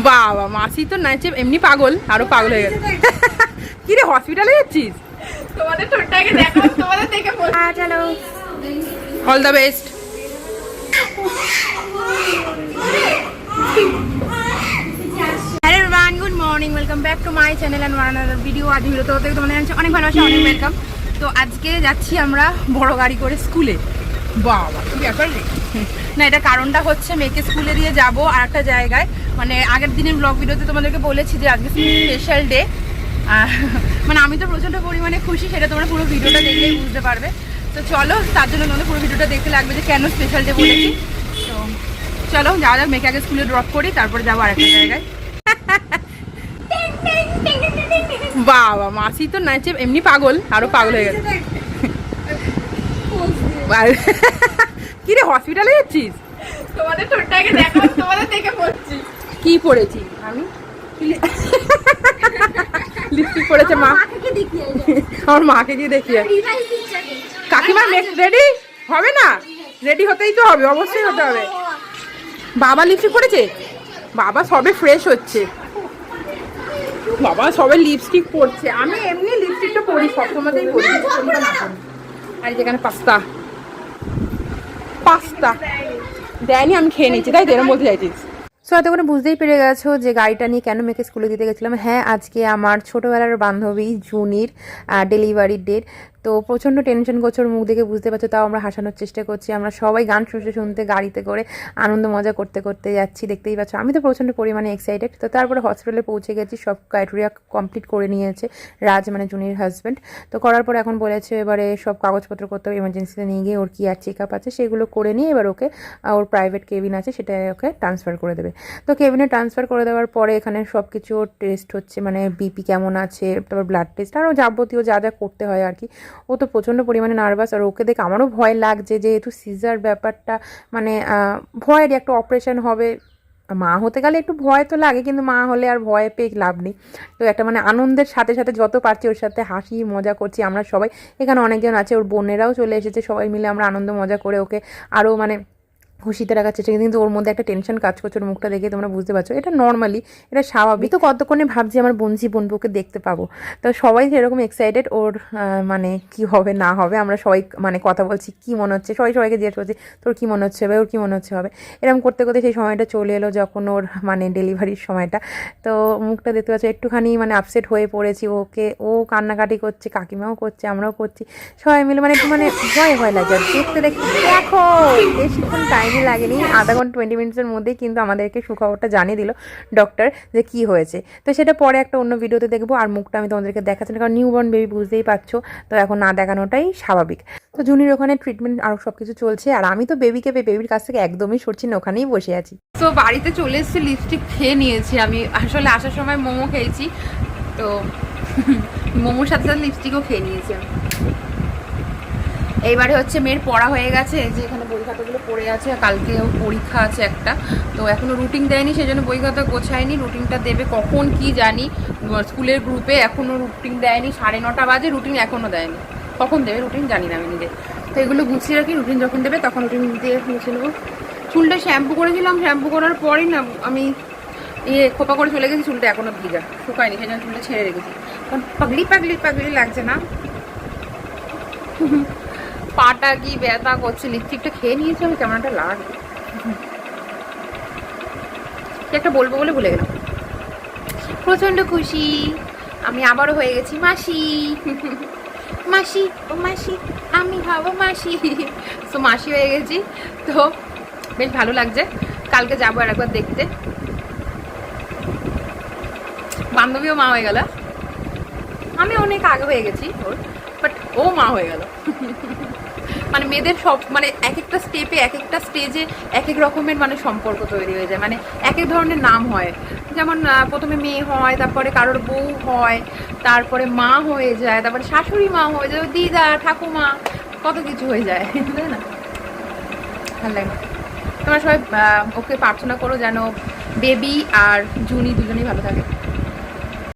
বাবা মাসি তো নাচে এমনি পাগল, আরো পাগল হয়ে গেছে। কি রে হসপিটালে যাচ্ছিস? তোমাদের ঠোঁটটাকে দেখো, তোমাদের দেখে বলছি। চলো, all the best. Hello everyone, good morning, welcome back to my channel and one another video. আজ ভিডিওতে হতে তোমাদের জানাচ্ছি অনেক ভালোবাসা, অনেক ওয়েলকাম। তো আজকে যাচ্ছি আমরা বড় গাড়ি করে স্কুলে। বাবা কি ব্যাপার রে। না, এটা কারণটা হচ্ছে মেয়েকে স্কুলে দিয়ে যাব আর একটা জায়গায়, মানে আগের দিনের ব্লগ ভিডিওতে তোমাদেরকে বলেছি যে আজকে স্পেশাল ডে। মানে আমি তো প্রচণ্ড পরিমাণে খুশি, সেটা তোমরা পুরো ভিডিওটা দেখলেই বুঝতে পারবে। তো চলো, তার জন্য তোমাদের পুরো ভিডিওটা দেখতে লাগবে যে কেন স্পেশাল ডে বলেছি। তো চলো যাওয়া যাক, মেয়েকে আগে স্কুলে ড্রপ করি, তারপরে যাবো আরেকটা জায়গায়। বাবা মাসি তো নাচে এমনি পাগল, আরো পাগল হয়ে গেছে। কি রে হসপিটালে যাচ্ছিস? তোমাদের ঠোঁটটাকে দেখো, তোমাদের দেখে বলছি। কি পড়েছি আমি? লিপস্টিক পড়েছে মা, আমার মাকে গিয়ে দেখিয়ে। কাকিমা রেডি হবে না? রেডি হতেই তো হবে, অবশ্যই হতে হবে। বাবা লিপস্টিক পড়েছে, বাবা সবে ফ্রেশ হচ্ছে, বাবা সবে লিপস্টিক পরছে। আমি এমনি লিপস্টিকটা পরি, সবসময়তেই পরি। আর যেখানে পাস্তা পাস্তা দেয়নি, আমি খেয়ে নিচ্ছি, তাই তো এরকম বলতে চাইছিস? সো এতক্ষণে বুঝতেই পেরে গেছো যে গাড়িটা নিয়ে কেন মেয়েকে স্কুলে দিতে গেছিলাম। হ্যাঁ, আজকে আমার ছোটোবেলার বান্ধবী জুনির ডেলিভারির ডেট। তো প্রচণ্ড টেনশন করছে, ওর মুখ দেখে বুঝতে পারছো, তাও আমরা হাসানোর চেষ্টা করছি। আমরা সবাই গান শুনতে শুনতে গাড়িতে করে আনন্দ মজা করতে করতে যাচ্ছি, দেখতেই পাচ্ছ। আমি তো প্রচণ্ড পরিমাণে এক্সাইটেড। তো তারপরে হসপিটালে পৌঁছে গেছি, সব ক্রাইটেরিয়া কমপ্লিট করে নিয়েছে রাজ, মানে জুনির হাজব্যান্ড। তো করার পর এখন বলেছে এবারে সব কাগজপত্র করতে হবে, এমার্জেন্সিতে নিয়ে গিয়ে ওর কি আর চেক আপ আছে সেগুলো করে নিয়ে এবার ওকে ওর প্রাইভেট কেবিন আছে সেটা ওকে ট্রান্সফার করে দেবে। তো কেবিনে ট্রান্সফার করে দেওয়ার পরে এখানে সব কিছু টেস্ট হচ্ছে, মানে বিপি কেমন আছে, তারপর ব্লাড টেস্ট আরও যাবতীয় যা যা করতে হয় আর কি। ও তো প্রচণ্ড পরিমাণে নার্ভাস, আর ওকে দেখে আমারও ভয় লাগছে, যেহেতু সিজার ব্যাপারটা, মানে ভয়ের একটা অপারেশন হবে। মা হতে গেলে একটু ভয় তো লাগে, কিন্তু মা হলে আর ভয় পেয়ে লাভ নেই। তো একটা মানে আনন্দের সাথে সাথে যত পারছি ওর সাথে হাসি মজা করছি আমরা সবাই। এখানে অনেকজন আছে, ওর বোনেরাও চলে এসেছে, সবাই মিলে আমরা আনন্দ মজা করে ওকে আরও মানে খুশিতে রাখার চেষ্টা, কিন্তু ওর মধ্যে একটা টেনশন কাজ করছে। ওর মুখটা দেখে তোমরা বুঝতে পারছো, এটা নর্মালি, এটা স্বাভাবিক। তো কতক্ষণে ভাবছি আমার বোনকে দেখতে পাবো। তো সবাই সেরকম এক্সাইটেড ওর মানে কি হবে না হবে। আমরা সবাই মানে কথা বলছি, কি মনে হচ্ছে, সবাইকে জিজ্ঞেস করছি তোর কী মনে হচ্ছে হবে, ওর কী মনে হচ্ছে হবে। এরকম করতে করতে সেই সময়টা চলে এলো যখন ওর মানে ডেলিভারির সময়টা। তো মুখটা দেখতে পাচ্ছি একটুখানি মানে আপসেট হয়ে পড়েছি। ও কান্নাকাটি করছে, কাকিমাও করছে, আমরাও করছি, সবাই মিলে মানে একটু মানে ভয় লাগে। দেখতে দেখো বেশিক্ষণ টাইম লাগেনি, আধা ঘন্টা 20 মিনিটসের মধ্যেই কিন্তু আমাদেরকে সুখবরটা জানিয়ে দিল ডক্টর যে কি হয়েছে। তো সেটা পরে একটা অন্য ভিডিওতে দেখবো, আর মুখটা আমি তোমাদেরকে দেখাচ্ছি না, কারণ নিউবর্ন বেবি বুঝতেই পারছো, তো এখন না দেখানোটাই স্বাভাবিক। তো জুনির ওখানে ট্রিটমেন্ট আরও সব কিছু চলছে, আর আমি তো বেবির কাছ থেকে একদমই সরছি না, ওখানেই বসে আছি। তো বাড়িতে চলে এসেছি, লিপস্টিক খেয়ে নিয়েছি আমি। আসলে আসার সময় মোমো খেয়েছি, তো মোমোর সাথে সাথে লিপস্টিকও খেয়ে নিয়েছি আমি। এইবারে হচ্ছে মেয়ের পড়া হয়ে গেছে, যে এখানে বই খাতাগুলো পড়ে আছে, কালকেও পরীক্ষা আছে একটা। তো এখনও রুটিন দেয়নি, সেই জন্য বই খাতা গোছায়নি। রুটিনটা দেবে কখন কি জানি, স্কুলের গ্রুপে এখনও রুটিন দেয়নি। 9:30 বাজে, রুটিন এখনও দেয়নি। কখন দেবে রুটিন জানি না আমি নিজে। তো এগুলো গুছিয়ে রাখি, রুটিন যখন দেবে তখন রুটিন দিয়ে মুছে নেবো। চুলটা শ্যাম্পু করেছিলাম, শ্যাম্পু করার পরই না আমি খোপা করে চলে গেছি, চুলটা এখনও ভিজা, শুকায়নি, সেই জন্য চুলটা ছেড়ে রেখেছি। কারণ পাগলি লাগছে না, পাটা কি ব্যথা করছে। লিপস্টিকটা খেয়ে নিয়েছি আমি, কেমন একটা লাগে। কি একটা বলবো বলে ভুলে গেলাম। প্রচন্ড খুশি আমি, আবারও হয়ে গেছি মাসি। মাসি ও মাসি, আমি হব মাসি। তো মাসি হয়ে গেছি, তো বেশ ভালো লাগছে। কালকে যাবো আর একবার দেখতে। বান্ধবীও মা হয়ে গেল, আমি অনেক আগে হয়ে গেছি ওর, বাট ও মা হয়ে গেল। মানে মেয়েদের সব মানে এক একটা স্টেপে, এক একটা স্টেজে এক এক রকমের মানে সম্পর্ক তৈরি হয়ে যায়, মানে এক এক ধরনের নাম হয়। যেমন প্রথমে মেয়ে হয়, তারপরে কারোর বউ হয়, তারপরে মা হয়ে যায়, তারপরে শাশুড়ি মা হয়ে যায়, দিদা ঠাকুমা, কত কিছু হয়ে যায়, তাই না? ভালো লাগে। তোমরা সবাই ওকে প্রার্থনা করো যেন বেবি আর জুনি দুজনেই ভালো থাকে।